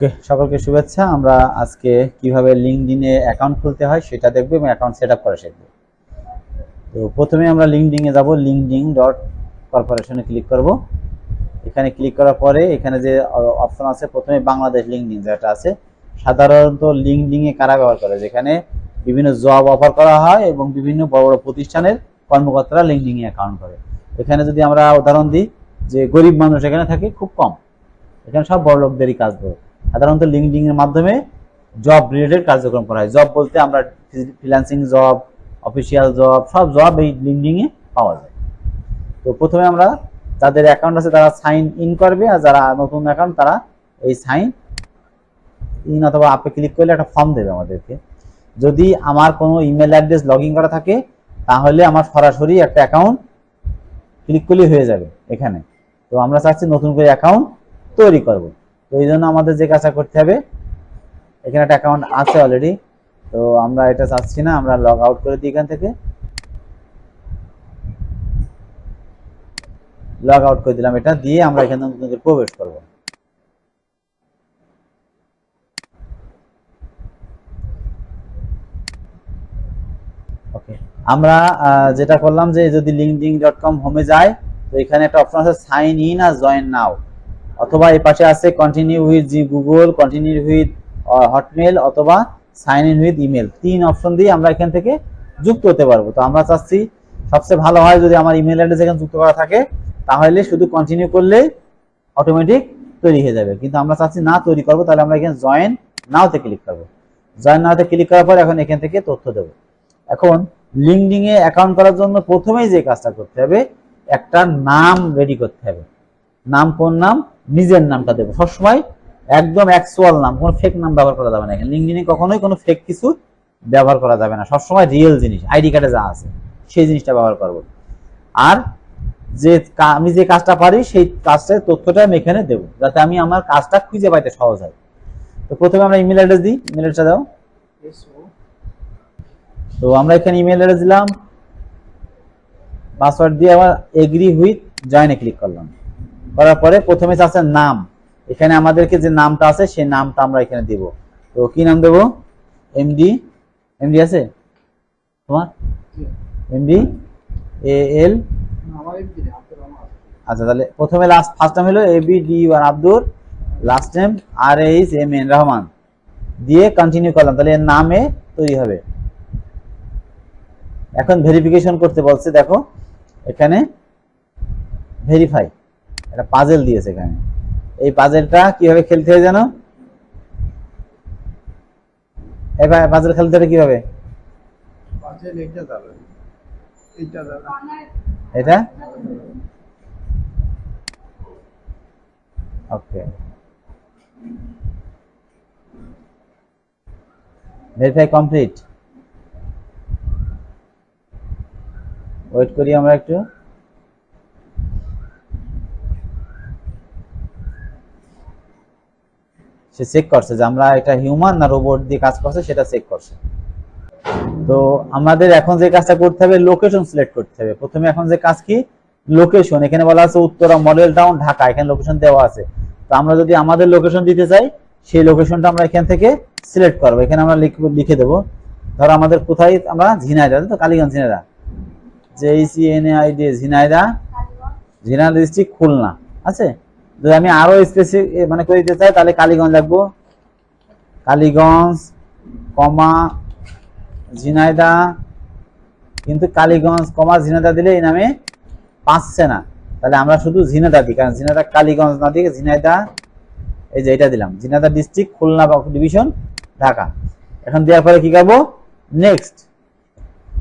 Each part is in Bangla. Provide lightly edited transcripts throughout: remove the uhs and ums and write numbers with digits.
সকলকে শুভেচ্ছা। আমরা আজকে কিভাবে লিঙ্কডইনে অ্যাকাউন্ট খুলতে হয় সেটা দেখব এবং অ্যাকাউন্ট সেটআপ করা শিখব। তো প্রথমে আমরা লিঙ্কডইনে যাব, linkedin.corporation-এ ক্লিক করব। এখানে ক্লিক করার পরে এখানে যে অপশন আছে প্রথমে বাংলাদেশ লিঙ্কডইন যেটা আছে, সাধারণত লিঙ্কডইনে কারা ব্যবহার করে, যেখানে বিভিন্ন জব অফার করা হয় এবং বিভিন্ন বড় বড় প্রতিষ্ঠানের কর্মকর্তারা লিঙ্কডইনে অ্যাকাউন্ট করে। এখানে যদি আমরা উদাহরণ দিই যে গরিব মানুষ এখানে থাকে খুব কম, এখানে সব বড় লোকদেরই কাজ করে। সাধারণত লিঙ্কডইন এর মাধ্যমে জব রিলেটেড কার্যক্রম করা হয়। জব বলতে আমরা ফ্রিল্যান্সিং জব, অফিসিয়াল জব, সব জব এই লিঙ্কডইন এ পাওয়া যায়। তো প্রথমে আমরা যাদের অ্যাকাউন্ট আছে তারা সাইন ইন করবে, আর যারা নতুন অ্যাকাউন্ট তারা এই সাইন ইন অথবা আপে ক্লিক করলে একটা ফর্ম দেবে আমাদেরকে। যদি আমার কোনো ইমেল অ্যাড্রেস লগ ইন করা থাকে তাহলে আমার সরাসরি একটা অ্যাকাউন্ট ক্লিক করলেই হয়ে যাবে এখানে। তো আমরা চাচ্ছি নতুন করে অ্যাকাউন্ট তৈরি করব। তো এই জন্য আমাদের যে কাজটা করতে হবে, এখানে একটা অ্যাকাউন্ট আছে অলরেডি, তো আমরা এটা চাচ্ছি না, আমরা লগ আউট করে দিই। এখান থেকে লগ আউট করে দিলাম, এটা দিয়ে আমরা এখানে নতুন করে প্রবেশ করব। ওকে, আমরা যেটা করলাম যে যদি linkedin.com হোমে যায় তো এখানে একটা অপশন আছে সাইন ইন আর জয়েন নাও, অথবা এই পাশে আছে continue with Google, continue with Hotmail, অথবা সাইন ইন উইথ ইমেল। তিন অপশন দিয়ে আমরা এখান থেকে যুক্ত হতে পারবো। তো আমরা চাচ্ছি সবচেয়ে ভালো হয় যদি আমার ইমেল অ্যাড্রেস এখানে যুক্ত করা থাকে, তাহলে শুধু কন্টিনিউ করলে অটোমেটিক তৈরি হয়ে যাবে। কিন্তু আমরা চাচ্ছি না তৈরি করবো, তাহলে আমরা এখানে জয়েন নাওতে ক্লিক করবো। জয়েন নাওতে ক্লিক করার পর এখন এখান থেকে তথ্য দেবো। এখন লিঙ্কডইনে অ্যাকাউন্ট করার জন্য প্রথমেই যে কাজটা করতে হবে, একটা নাম রেডি করতে হবে। নাম কোন নাম? নিজের নামটা দেবো সবসময়, একদম অ্যাকচুয়াল নাম, কোনো ফেক নাম ব্যবহার করা যাবে না। এখানে লিঙ্কডইনে কখনোই কোনো ফেক কিছু ব্যবহার করা যাবে না, সবসময় রিয়েল জিনিস, আইডি কার্ডে যা আছে সেই জিনিসটা ব্যবহার করব। আর যে আমি যে কাজটা পারি সেই কাজটার তথ্যটা আমি এখানে দেবো, যাতে আমি আমার কাজটা খুঁজে পাইতে সহজ হয়। তো প্রথমে আমরা ইমেল অ্যাড্রেস দিই, ইমেল অ্যাড্রেসটা দাও। তো আমরা এখানে ইমেল অ্যাড্রেস দিলাম, পাসওয়ার্ড দিয়ে আবার এগ্রি উইথ জয়েনে ক্লিক করলাম। করার পরে প্রথমে আছে নাম, এখানে আমাদেরকে যে নামটা আছে সেই নামটা আমরা এখানে দিব। তো কি নাম দেব? এমডি, এমডি আছে তোমার? এমডি এল, আচ্ছা তাহলে প্রথমে ফার্স্ট নাম হলো ABD1 Abdur, last name RHMN Rahman, দিয়ে কন্টিনিউ করলাম, তাহলে এর নামে তৈরি হবে। এখন ভেরিফিকেশন করতে বলছে, দেখো এখানে ভেরিফাই, একটা পাজেল দিয়েছে এখানে। এই পাজেলটা কিভাবে খেলতে হয় জানো? এবার পাজেল খেলতে হবে কিভাবে? এটা ওকে, ভেরিফাই কমপ্লিট। ওয়েট করি আমরা একটু। সে চেক করছে যে আমরা এটা হিউম্যান না রোবট দিয়ে কাজ করছে, সেটা চেক করছে। তো আমাদের এখন যে কাজটা করতে হবে, লোকেশন সিলেক্ট করতে হবে। প্রথমে এখন যে কাজ কি, লোকেশন। এখানে বলা আছে উত্তরা মডেল টাউন ঢাকা, এখানে লোকেশন দেওয়া আছে। তো আমরা যদি আমাদের লোকেশন দিতে চাই, সেই লোকেশনটা আমরা এখান থেকে সিলেক্ট করবো। এখানে আমরা লিখে দেবো, ধরো আমাদের কোথায়, আমরা ঝিনাইদহ, তো কালীগঞ্জ ঝিনাইদহ, JCNAID ঝিনাইদহ, ঝিনাইদহ ডিস্ট্রিক্ট খুলনা আছে। যদি আমি আরো স্পেসিফিক মানে করে দিতে চাই, তাহলে কালীগঞ্জ লাগবো, কালীগঞ্জ কমা ঝিনাইদহ। কিন্তু কালীগঞ্জ কমা ঝিনাইদহ দিলে এই নামে পাচ্ছে না, তাহলে আমরা শুধু ঝিনাইদহ দিই, কারণ ঝিনাইদহ কালীগঞ্জ না দিয়ে ঝিনাইদহ, এই যে এটা দিলাম, ঝিনাইদহ ডিস্ট্রিক্ট খুলনা ডিভিশন ঢাকা। এখন দেওয়ার পরে কি করবো, নেক্সট।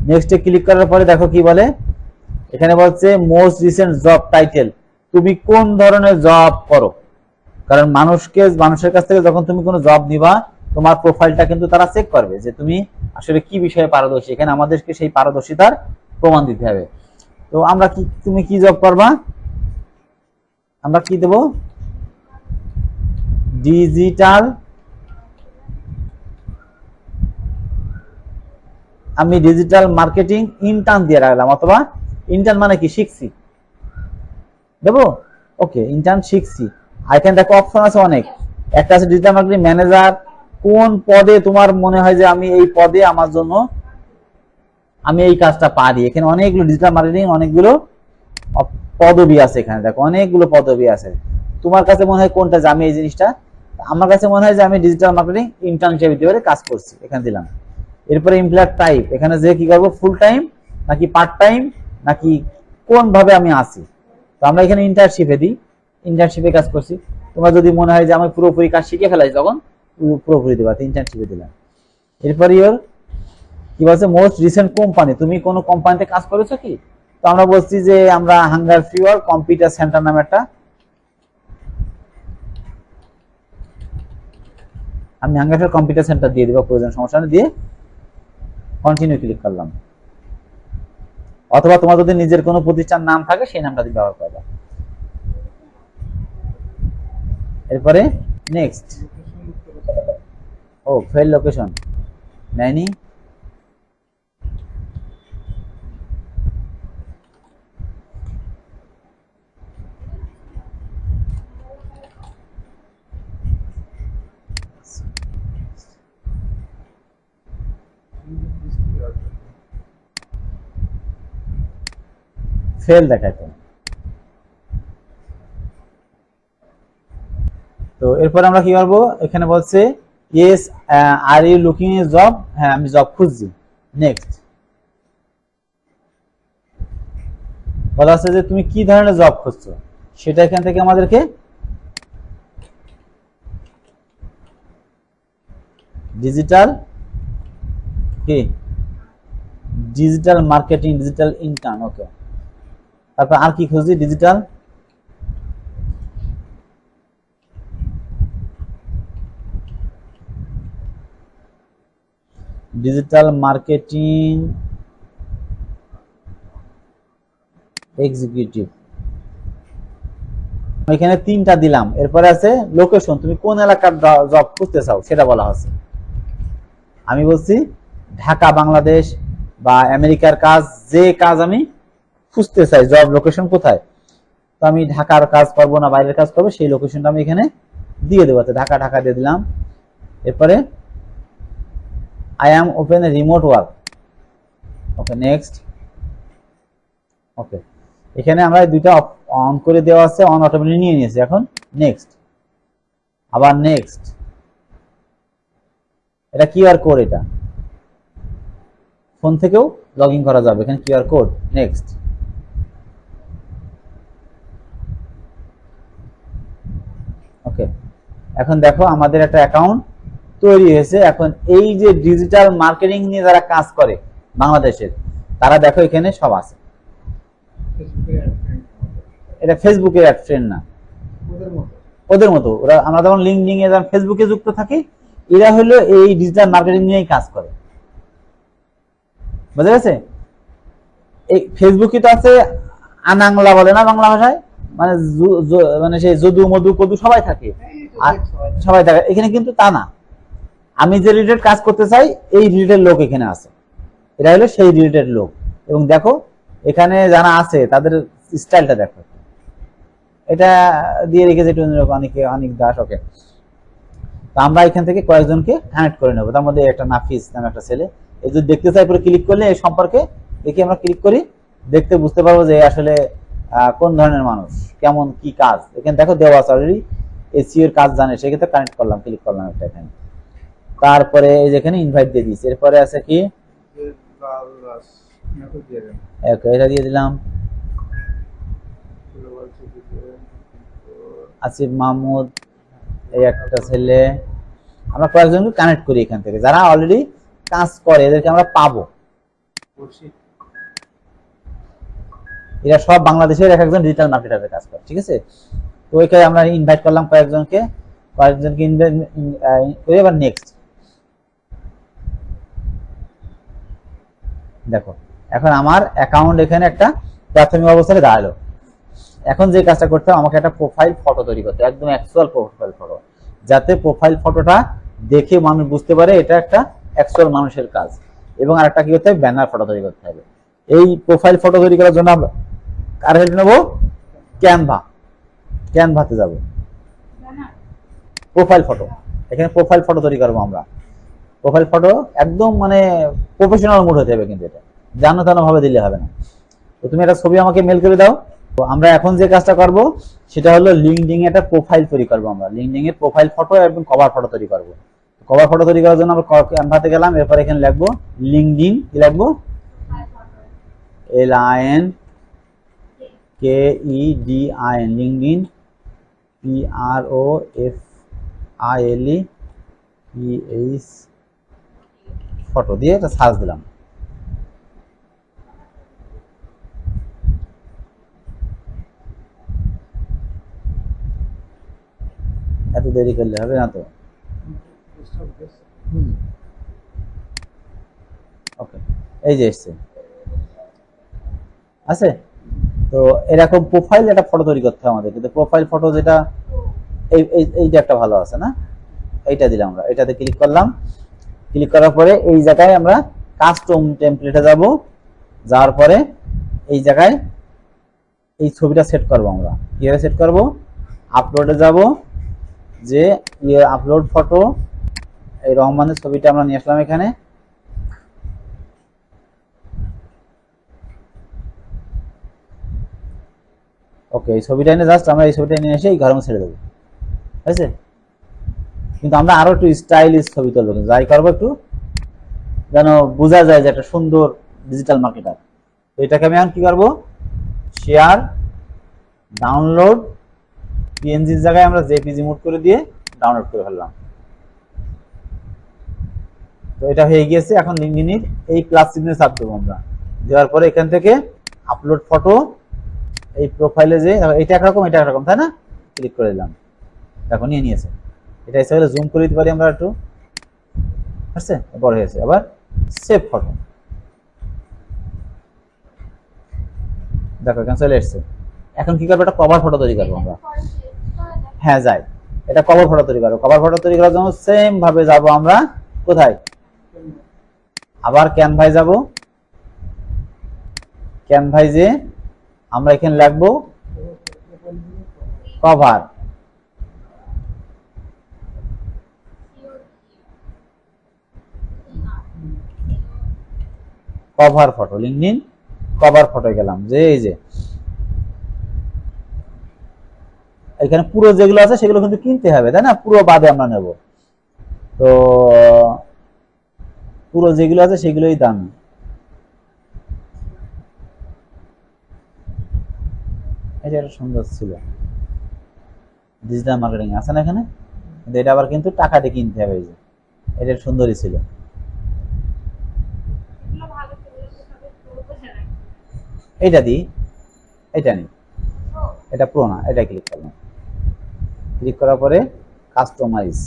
নেক্সটে ক্লিক করার পরে দেখো কি বলে, এখানে বলছে মোস্ট রিসেন্ট জব টাইটেল, তুমি কোন ধরনের জব করো। কারণ মানুষের কাছ থেকে যখন তুমি কোনো জব নিবা, তোমার প্রোফাইলটা কিন্তু তারা চেক করবে যে তুমি আসলে কি বিষয়ে পারদর্শী। এখানে আমাদেরকে সেই পারদর্শিতার প্রমাণ দিতে হবে। তো আমরা কি, তুমি কি জব করবা, আমরা কি দেব, ডিজিটাল, আমি ডিজিটাল মার্কেটিং ইন্টার্ন দিয়ে রাখলাম, অথবা ইন্টার্ন মানে কি, শিখছি দেবো। ওকে, ইন্টার্ন শিখছি। এখানে দেখো অপশন আছে অনেক, একটা আছে ডিজিটাল মার্কেটিং ম্যানেজার। কোন পদে তোমার মনে হয় যে আমি এই পদে আমার জন্য আমি এই কাজটা পারি। এখানে অনেকগুলো ডিজিটাল মার্কেটিং অনেকগুলো পদবি আছে, এখানে দেখো অনেকগুলো পদবি আছে। তোমার কাছে মনে হয় কোনটা যে আমি এই জিনিসটা, আমার কাছে মনে হয় যে আমি ডিজিটাল মার্কেটিং ইন্টার্ন হিসেবে দিতে কাজ করছি, এখানে দিলাম। এরপরে এমপ্লয়ার টাইপ, এখানে যে কি করবো, ফুল টাইম নাকি পার্ট টাইম নাকি কোন ভাবে আমি আছি। তো আমরা এখানে ইন্টার্নশিপে দিই, ইন্টার্নশিপে কাজ করছি। তোমার যদি মনে হয় যে আমি পুরোপুরি কাজ শিখে ফেলাইছি, তখন পুরোপুরি দেবা, ইন্টার্নশিপে দিলাম। এরপরে ইওর কি বলছে, মোস্ট রিসেন্ট কোম্পানি, তুমি কোন কোম্পানিতে কাজ করেছো কি। তো আমরা বলছি যে আমরা hunger free work computer centre নামে একটা, আমি হাঙ্গার ফ্রি কম্পিউটার সেন্টার দিয়ে দেবো, প্রয়োজন সমস্যা নেই, দিয়ে কন্টিনিউ ক্লিক করলাম। অথবা তোমার যদি নিজের কোনো প্রতিষ্ঠান নাম থাকে সেই নামটা দিয়ে ব্যবহার করবা। এরপরে নেক্সট, ও ফেল লোকেশন নেয়নি, ফেল দেখাইতে। তো এরপর আমরা কি করবো, এখানে বলছে yes are you looking a job, হ্যাঁ আমি জব খুঁজছি। নেক্সট বলা আছে যে তুমি কি ধরনের জব খুঁজছো, সেটা এখান থেকে আমাদেরকে ডিজিটাল কি ডিজিটাল মার্কেটিং, ডিজিটাল ইন্টার্ন, ওকে। তারপর আর কি খুঁজি, ডিজিটাল ডিজিটাল মার্কেটিং এক্সিকিউটিভ, এখানে 3টা দিলাম। এরপরে আছে লোকেশন, তুমি কোন এলাকার জব খুঁজতে চাও সেটা বলা হচ্ছে। আমি বলছি ঢাকা বাংলাদেশ বা আমেরিকার কাজ, যে কাজ আমি খুঁজতে চাই, জব লোকেশন কোথায়। তো আমি ঢাকার কাজ করবো না বাইরের কাজ করবো, সেই লোকেশনটা আমি এখানে দিয়ে দেবো, ঢাকা ঢাকা দিয়ে দিলাম। এরপরে I am open remote work, okay next, okay. এখানে আমরা দুইটা অন করে দেওয়া আছে, অন অটোমেটিক নিয়ে নিয়েছি। এখন নেক্সট, আবার নেক্সট, এটা কিউআর কোড, এটা ফোন থেকেও লগ ইন করা যাবে, এখানে কিউআর কোড। নেক্সট, ওকে। এখন দেখো আমাদের একটা অ্যাকাউন্ট তৈরি হয়েছে। এখন এই যে ডিজিটাল মার্কেটিং নিয়ে যারা কাজ করে বাংলাদেশের, তারা দেখো এখানে সব আছে। এটা ফেসবুকের অ্যাড ফ্রেন্ড না, ওদের মতো। ওরা আমরা যখন লিঙ্কডিন এ যখন ফেসবুকে যুক্ত থাকি, এরা হলো এই ডিজিটাল মার্কেটিং নিয়েই কাজ করে, বুঝা গেছে। এই ফেসবুকে তো আছে আনাংলা বলে না বাংলা ভাষায়, মানে মানে সেই যদু মধু কদু সবাই থাকে, সবাই থাকে। এখানে কিন্তু তা না, আমি যে রিলেটেড কাজ করতে চাই এই রিলেটেড লোক এখানে আছে, এরা হলো সেই রিলেটেড লোক। এবং দেখো এখানে যারা আছে তাদের স্টাইলটা দেখো, এটা দিয়ে রেখেছে অনেকে, অনেক দাস, ওকে। তো আমরা এখান থেকে কয়েকজনকে কানেক্ট করে নেবো। তার মধ্যে একটা নাফিস নামে একটা ছেলে, এই যদি দেখতে চাই পরে ক্লিক করলে এই সম্পর্কে দেখি, আমরা ক্লিক করি, দেখতে বুঝতে পারবো যে আসলে কোন ধরনের মানুষ, কেমন কি কাজ। এখানে দেখো দেওয়া আছে অলরেডি, এসইও এর কাজ জানে, সেক্ষেত্রে কানেক্ট করলাম, ক্লিক করলাম একটা এখানে। তারপরে এই যেখানে ইনভাইট দিয়ে দিয়েছি। এরপরে আছে কি, এটা দিয়ে দিলাম, আসিফ মাহমুদ, এই একটা ছেলে। আমরা কয়েকজনকে কানেক্ট করি এখান থেকে, যারা অলরেডি কাজ করে, এদেরকে আমরা পাবো। এরা সব বাংলাদেশের এক একজন ডিজিটাল মার্কেটারের কাজ করে, ঠিক আছে। তো ওইখানে আমরা ইনভাইট করলাম কয়েকজনকে ইনভাইট করে। এবার নেক্সট দেখো, এখন আমার অ্যাকাউন্ট এখানে একটা প্রাথমিক অবস্থায় দাঁড়ালো। এখন যে কাজটা করতে হবে, আমাকে একটা প্রোফাইল ফটো তৈরি করতে, একদম অ্যাকচুয়াল প্রোফাইল ফটো, যাতে প্রোফাইল ফটোটা দেখে মানুষ বুঝতে পারে এটা একটা অ্যাকচুয়াল মানুষের কাজ। এবং আরেকটা কি করতে হবে, ব্যানার ফটো তৈরি করতে হবে। এই প্রোফাইল ফটো তৈরি করার জন্য কার হেল্প নেবো, ক্যানভাতে যাব। প্রোফাইল ফটো, এখানে প্রোফাইল ফটো তৈরি করবো আমরা। প্রোফাইল ফটো একদম মানে প্রফেশনাল মোড হতে হবে, কিন্তু এটা জানো তেনো ভাবে দিলে হবে না। তো তুমি একটা ছবি আমাকে মেল করে দাও। তো আমরা এখন যে কাজটা করব সেটা হলো লিঙ্কডইন একটা প্রোফাইল তৈরি করবো আমরা। লিঙ্কডইন এর প্রোফাইল ফটো এবং কভার ফটো তৈরি করবো। কভার ফটো তৈরি করার জন্য আমরা ক্যানভাতে গেলাম, এরপর এখানে লিখবো লিঙ্কডইন, কি লিখবো, LINKEDIN, লিঙ্কডইন, PROFILE ফটো দিয়ে এটা সার্চ দিলাম। এত দেরি করলে হবে না তো। ওকে, এই যে এসছে আছে। তো এরকম প্রোফাইল একটা ফটো তৈরি করতে হবে আমাদের, কিন্তু প্রোফাইল ফটো যেটা এইটা একটা ভালো আছে না, এইটা দিলাম আমরা, এটাতে ক্লিক করলাম। ক্লিক করার পরে এই জায়গায় আমরা কাস্টম টেমপ্লেটে যাব, যাওয়ার পরে এই জায়গায় এই ছবিটা সেট করব আমরা। কিভাবে সেট করব, আপলোডে যাব, যে আপলোড ফটো, এই রহমানের ছবিটা আমরা নিয়ে আসলাম এখানে। ওকে, এই ছবিটা এনে জাস্ট আমরা এই ছবিটা নিয়ে এসে এই ঘরে ছেড়ে দেবো, ঠিক আছে। কিন্তু আমরা আরো একটু স্টাইলিশ ছবি তুলবো, কিন্তু যাই করবো একটু যেন বোঝা যায় যে একটা সুন্দর ডিজিটাল মার্কেটার। তো এটাকে আমি এখন কি করবো, শেয়ার, ডাউনলোড, পিএনজির জায়গায় আমরা জেপিজি মোড করে দিয়ে ডাউনলোড করে ফেললাম। তো এটা হয়ে গিয়েছে। এখন লিঙ্কডইনের এই প্লাস চিহ্নে চাপ দেবো আমরা, দেওয়ার পরে এখান থেকে আপলোড ফটো, এই প্রোফাইলে যে এটা একরকম এটা একরকম, তাই না, ক্লিক করে দিলাম, দেখো নিয়ে নিয়েছে। এটা ইচ্ছা হলে জুম করে দিতে পারি আমরা একটু, আসছে বড় হয়েছে। আবার সেভ ফটো, দেখো এখানে চলে এসছে। এখন কি করবো, একটা কভার ফটো তৈরি করবো আমরা। হ্যাঁ যাই, এটা কভার ফটো তৈরি করবো। কভার ফটো তৈরি করার জন্য সেম ভাবে যাব আমরা, কোথায়, আবার ক্যানভায় যাব। ক্যানভায় যে আমরা এখানে লিখবো cover, cover photo, LinkedIn cover photo গেলাম, যে এই যে এখানে পুরো যেগুলো আছে সেগুলো কিন্তু কিনতে হবে, তাই না, পুরো বাদে আমরা নেব। তো পুরো যেগুলো আছে সেগুলোই দাম। এটা একটা সুন্দর ছিল, ডিজিটাল মার্কেটিং আছে না এখানে, কিন্তু এটা আবার কিন্তু টাকা দিয়ে কিনতে হবে। এই যে এটা সুন্দরই ছিল। এইটা দিই, এটা নেই, এটা পুরো না, এটা ক্লিক করলাম। ক্লিক করার পরে কাস্টমাইজ,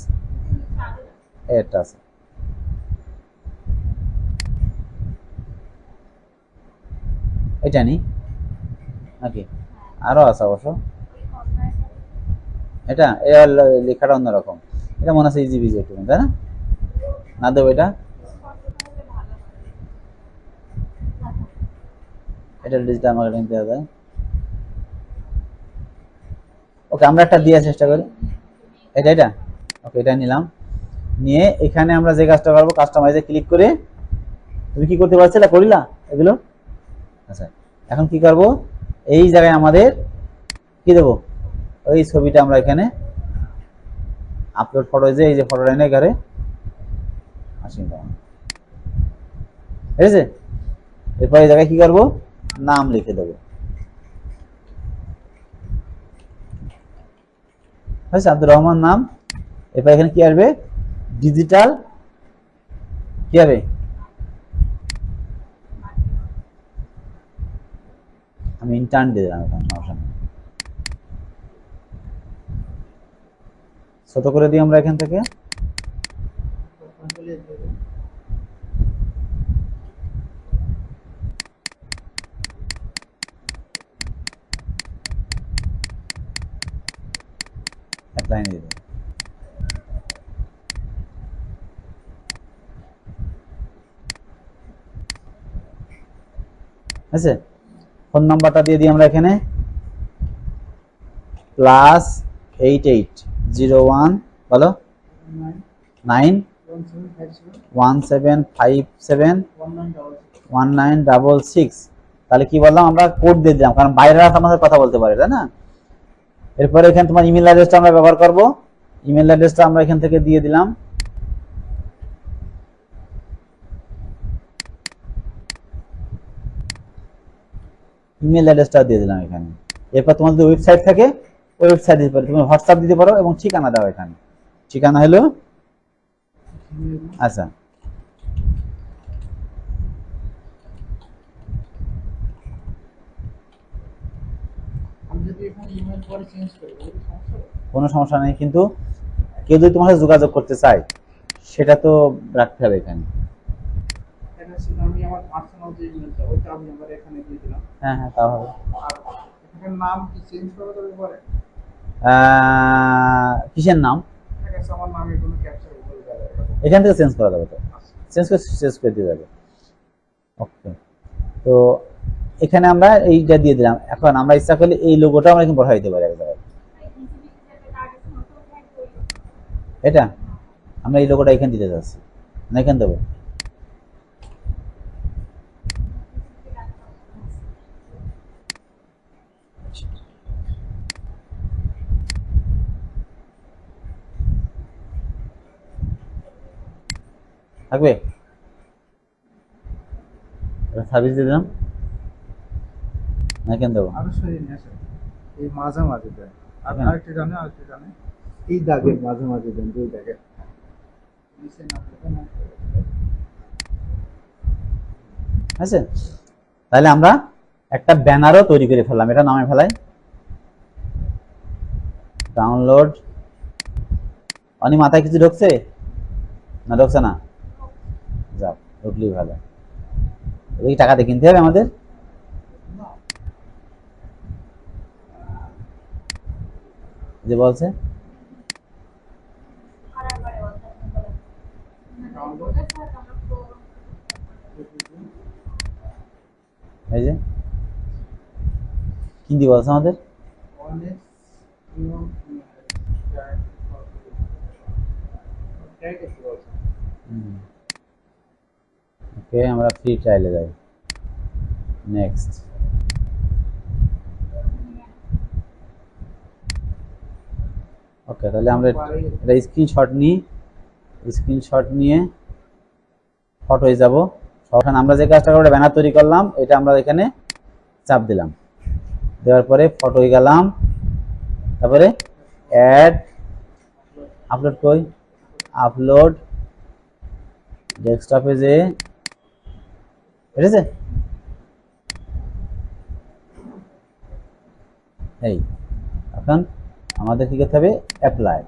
এটা আছে, এটা নেই নাকি, আরো আছে অবশ্য। এটা এর লেখাটা অন্যরকম, এটা মনে আছে ইজি বিজি একটু, তাই না, না দেবো এটা, এটা ডিজিটাল মার্কেটিং দেওয়া যায়। ওকে, আমরা একটা দিয়ে চেষ্টা করি, এটা এটা ওকে, এটা নিলাম। নিয়ে এখানে আমরা যে কাজটা করবো, কাস্টমাইজে ক্লিক করে, তুমি কি করতে পারছিলে, করিলা এগুলো। আচ্ছা, এখন কি করব, এই জায়গায় আমাদের কি দেবো, ওই ছবিটা আমরা এখানে আপলোড ফটো, যে এই যে ফটোটা এনে ঘরে আসি, ঠিক আছে। এরপর এই জায়গায় কি করব, নাম লিখে দেবো, হয়েছে, আব্দুর রহমান নাম। এরপর এখানে কি আসবে, ডিজিটাল, কি হবে, আমি ইন্টার্ন দিয়ে দিলাম এখানে, সমস্যা নেই, ছোট করে দিই আমরা এখান থেকে। এক লাইন দিয়ে দেবো। আছে, ফোন নাম্বারটা দিয়ে দিই আমরা এখানে, +8801, বলো 917571966। তাহলে কি বললাম আমরা কোড দিয়ে দিলাম, কারণ বাইরেরা আমাদের কথা বলতে পারে, তাই না? এরপরে এখানে তোমার ইমেল অ্যাড্রেসটা আমরা ব্যবহার করব। ইমেল অ্যাড্রেসটা আমরা এখান থেকে দিয়ে দিলাম। ইমেল অ্যাড্রেসটা দিয়ে দিলাম এখানে। এরপর তোমার যদি ওয়েবসাইট থাকে ওই ওয়েবসাইট দিতে পারো, তুমি হোয়াটসঅ্যাপ দিতে পারো এবং ঠিকানা দাও এখানে। ঠিকানা হলো আচ্ছা কোনো সমস্যা নেই, কিন্তু কেউ যদি তোমার সাথে যোগাযোগ করতে চায় সেটা তো রাখতে হবে এখানে। হ্যাঁ হ্যাঁ তাও হবে। কিসের নাম? এখান থেকে চেঞ্জ করা যাবে, তো চেঞ্জ করে দিয়ে যাবে। ওকে, তো এখানে আমরা এইটা দিয়ে দিলাম। এখন আমরা ইচ্ছা করলে এই লোগোটা আমরা এখানে বসাই দিতে পারি এক জায়গায়। এটা আমরা এই লোগোটা এখানে দিতে যাচ্ছি না, এখানে দেবো। থাকবে, সার্ভিস দিয়ে দিলাম না, এখানে দেবো। এই মাঝামাঝি দেন, আর আরেকটা জানে এই দাগের মাঝামাঝি দেন, দুই দাগের আছে। তাহলে আমরা একটা ব্যানারও তৈরি করে ফেললাম, এটা নামে ফেলাই ডাউনলোড। অনি মাথায় কিছু ঢুকছে না? ঢুকছে না, যাও ঢুকলেই ভালো। এই টাকাতে কিনতে হবে আমাদের। যে বলছে এই যে কিনতে বলছে আমাদের, ওকে আমরা ফ্রি ট্রায়ালে যাই। নেক্সট, ওকে তাহলে আমরা এটা স্ক্রিনশট নিয়ে ফটো হয়ে যাব। তখন আমরা যে কাজটা করে ব্যানার তৈরি করলাম এটা আমরা এখানে চাপ দিলাম, দেওয়ার পরে ফটো হয়ে গেলাম। তারপরে অ্যাড আপলোড কই, আপলোড ডেস্কটপে যে ঠিক আছে। এই এখন আমাদের কি করতে হবে, অ্যাপ্লাই।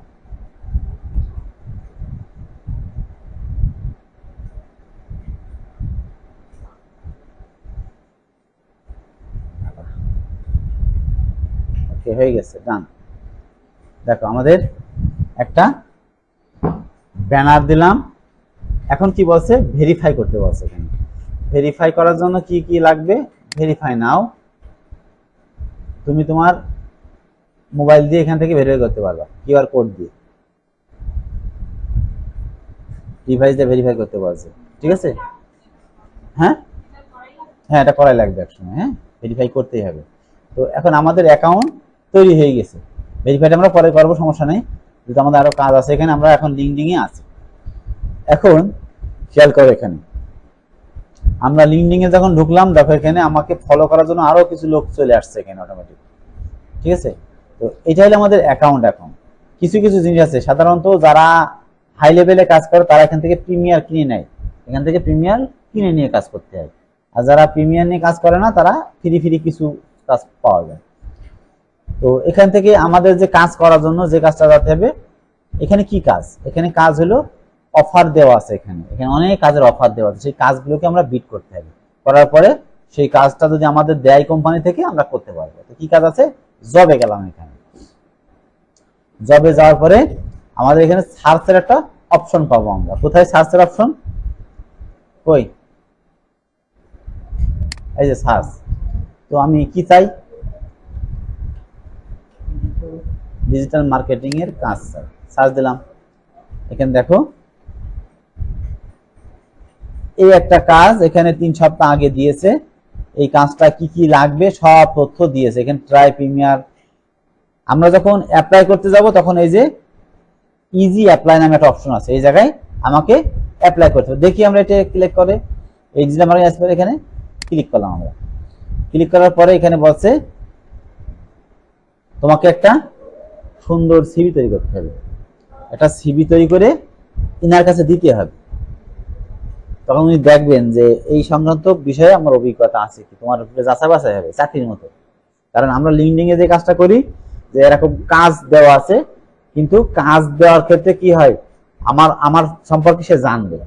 ওকে হয়ে গেছে, ডান। দেখো আমাদের একটা ব্যানার দিলাম। এখন কি বলছে, ভেরিফাই করতে বলছে। এখানে ভেরিফাই করার জন্য কি কি লাগবে, ভেরিফাই নাও। তুমি তোমার মোবাইল দিয়ে এখান থেকে ভেরিফাই করতে পারবা, কিউআর কোড দিয়ে ডিভাইস দিয়ে ভেরিফাই করতে বলছে, ঠিক আছে। হ্যাঁ হ্যাঁ এটা করাই লাগবে একসময়, হ্যাঁ ভেরিফাই করতেই হবে। তো এখন আমাদের অ্যাকাউন্ট তৈরি হয়ে গেছে, ভেরিফাইটা আমরা পরে করবো, সমস্যা নেই। যেহেতু আমাদের আরো কাজ আছে এখানে, আমরা এখন লিঙ্কডিং-এ আছি। এখন খেয়াল করো, এখানে আমরা লিঙ্কডিং-এ যখন ঢুকলাম, দেখো এখানে আমাকে ফলো করার জন্য আরো কিছু লোক চলে আসছে এখানে অটোমেটিক, ঠিক আছে। তো এটা হলো আমাদের অ্যাকাউন্ট। এখন কিছু কিছু জিনিস আছে, সাধারণত যারা হাই লেভেলে কাজ করে তারা এখান থেকে প্রিমিয়ার কিনে নেয়, এখান থেকে প্রিমিয়ার কিনে নিয়ে কাজ করতে হয়। আর যারা প্রিমিয়ার নিয়ে কাজ করে না তারা ফ্রি ফ্রি কিছু কাজ পাওয়া যায়। তো এখান থেকে আমাদের যে কাজ করার জন্য যে কাজটা করতে হবে, এখানে কি কাজ, এখানে কাজ হলো অফার দেওয়া আছে। এখানে এখানে অনেক কাজের অফার দেওয়া আছে, সেই কাজগুলোকে আমরা বিট করতে হবে। করার পরে সেই কাজটা যদি আমাদের দেয় কোম্পানি থেকে, আমরা করতে পারবো। তো কি কাজ আছে, জবে গেলাম। এখানে জবে যাওয়ার পরে আমাদের এখানে সার্চের একটা অপশন পাবো আমরা। কোথায় সার্চের অপশন, কই, এই যে সার্চ। তো আমি কি চাই, ডিজিটাল মার্কেটিং এর কাজ চাই, সার্চ দিলাম। এখানে দেখো এই একটা কাজ এখানে 3 সপ্তাহ আগে দিয়েছে, এই কাজটা কি কি লাগবে সব তথ্য দিয়েছে। এখানে ট্রাই প্রিমিয়ার, আমরা যখন অ্যাপ্লাই করতে যাব তখন এই যে ইজি অ্যাপ্লাই নামে একটা অপশন আছে, এই জায়গায় আমাকে অ্যাপ্লাই করতে হবে। দেখি আমরা এটা ক্লিক করে এই ডিজিটাল মার্কেটিং এক্সপার্ট এখানে ক্লিক করলাম। আমরা ক্লিক করার পরে এখানে বলছে তোমাকে একটা সুন্দর সিভি তৈরি করতে হবে, একটা সিভি তৈরি করে ইনার কাছে দিতে হবে। তখন উনি দেখবেন যে এই সংক্রান্ত বিষয়ে আমার অভিজ্ঞতা আছে কি, তোমার যাচাই বাছাই হবে চাকরির মতো। কারণ আমরা লিঙ্কডিন এ যে কাজটা করি যে এরকম কাজ দেওয়া আছে, কিন্তু কাজ দেওয়ার ক্ষেত্রে কি হয়, আমার সম্পর্কে সে জানবে,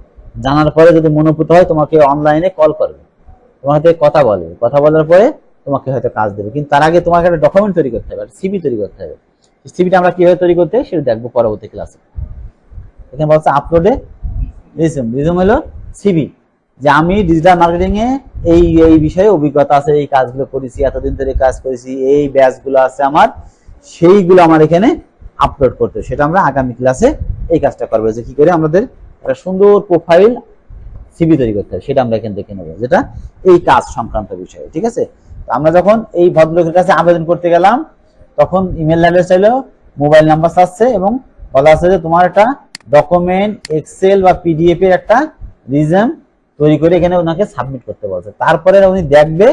জানার পরে যদি মনোভূত হয় তোমাকে অনলাইনে কল করবে, তোমার সাথে কথা বলবে, কথা বলার পরে তোমাকে হয়তো কাজ দেবে। কিন্তু তার আগে তোমাকে একটা ডকুমেন্ট তৈরি করতে হবে, সিভি তৈরি করতে হবে। সিভিটা আমরা কিভাবে তৈরি করতে সেটা দেখবো পরবর্তী ক্লাসে। এখানে বলছে আপলোডে রিজিউম। রিজিউম হলো সিভি, যে আমি ডিজিটাল মার্কেটিং এ এই এই বিষয়ে অভিজ্ঞতা আছে, এই কাজগুলো করেছি, এতদিন ধরে কাজ করেছি, এই ব্যাচগুলো আছে আমার, সেইগুলো আমার এখানে আপলোড করতে। সেটা আমরা আগামী ক্লাসে এই কাজটা করবো, যে কি করে আমাদের একটা সুন্দর প্রোফাইল সিভি তৈরি করতে হবে সেটা আমরা এখানে দেখে নেবো, যেটা এই কাজ সংক্রান্ত বিষয়ে। ঠিক আছে, আমরা যখন এই ভদ্রলোকের কাছে আবেদন করতে গেলাম তখন ইমেল অ্যাড্রেস চাইলো, মোবাইল নাম্বার চাচ্ছে এবং বলা আছে যে তোমার একটা ডকুমেন্ট এক্সেল বা পিডিএফ এর একটা রিজিউম তৈরি করে এখানে ওনাকে সাবমিট করতে বলছে। তারপরে উনি দেখবে,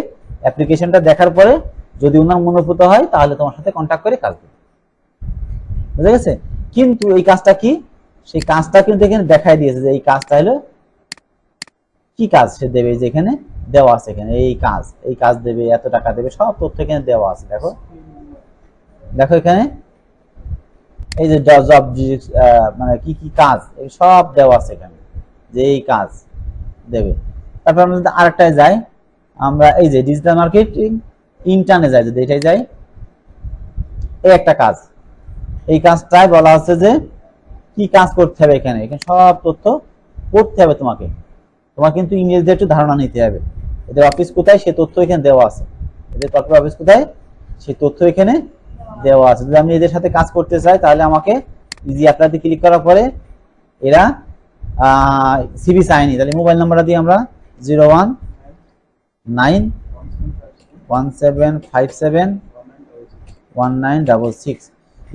অ্যাপ্লিকেশনটা দেখার পরে যদি ওনার মনোভূত হয় তাহলে তোমার সাথে কন্ট্যাক্ট করে কাজ দেবে। বুঝা গেছে? কিন্তু এই কাজটা কি, সেই কাজটা কিন্তু এখানে দেখাই দিয়েছে যে এই কাজটা হলো কি কাজ সে দেবে, যে এখানে দেওয়া আছে, এখানে এই কাজ দেবে, এত টাকা দেবে, সব তথ্য এখানে দেওয়া আছে। দেখো দেখো এখানে এই যে জব মানে কি কি কাজ এই সব দেওয়া আছে এখানে, যে এই কাজ দেবে। তারপর আমরা যদি আরেকটায় যাই, আমরা এই যে ডিজিটাল মার্কেটিং ইন্টার্নে যাই, যদি এটাই যাই, এই একটা কাজ, এই কাজটাই বলা হচ্ছে যে কি কাজ করতে হবে। এখানে এখানে সব তথ্য পড়তে হবে তোমাকে, তোমার কিন্তু ইংরেজিতে একটু ধারণা নিতে হবে। এদের অফিস কোথায় সে তথ্য এখানে দেওয়া আছে, এদের কর্পোরেট অফিস কোথায় সেই তথ্য এখানে দেওয়া আছে। যদি আমি এদের সাথে কাজ করতে চাই তাহলে আমাকে ইজি অ্যাপ্লাইতে ক্লিক করার পরে এরা সিভি চাইনি, তাহলে মোবাইল নাম্বারটা দিয়ে আমরা 01917571966,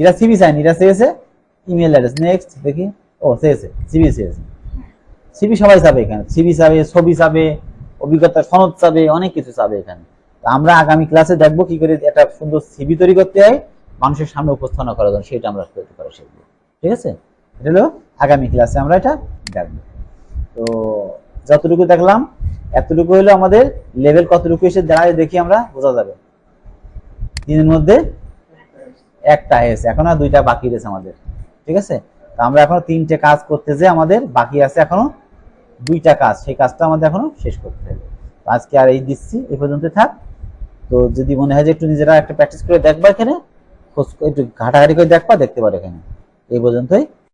এরা সিভি চাইনি, এরা চেয়েছে ইমেল অ্যাড্রেস। নেক্সট দেখি, ও চেয়েছে সিভি, চেয়েছে সিভি, সবাই চাবে এখানে, সিভি চাবে, ছবি চাবে, অভিজ্ঞতা সনদ চাবে, অনেক কিছু চাবে এখানে। তো আমরা আগামী ক্লাসে দেখবো কি করে একটা সুন্দর সিভি তৈরি করতে হয় মানুষের সামনে উপস্থাপনা করার জন্য, সেটা আমরা তৈরি করা শিখবো। ঠিক আছে, এটা হলো আগামী ক্লাসে আমরা এটা দেখবো। তো যতটুকু দেখলাম এতটুকু হলো আমাদের লেভেল কতটুকু এসে দাঁড়ায় দেখি আমরা বোঝা যাবে। 3 এর মধ্যে একটা হয়েছে, এখন আর 2টা বাকি রয়েছে আমাদের। ঠিক আছে, তো আমরা এখনো 3টে কাজ করতে যে আমাদের বাকি আছে এখনো 2টা কাজ, সেই কাজটা আমাদের এখনো শেষ করতে হবে। আজকে আর এই দিচ্ছি, এই পর্যন্ত থাক। তো যদি মনে হয় যে একটু নিজেরা একটা প্র্যাকটিস করে দেখবা, এখানে একটু ঘাটাঘাটি করে দেখবা, দেখতে পারো এখানে এই পর্যন্তই।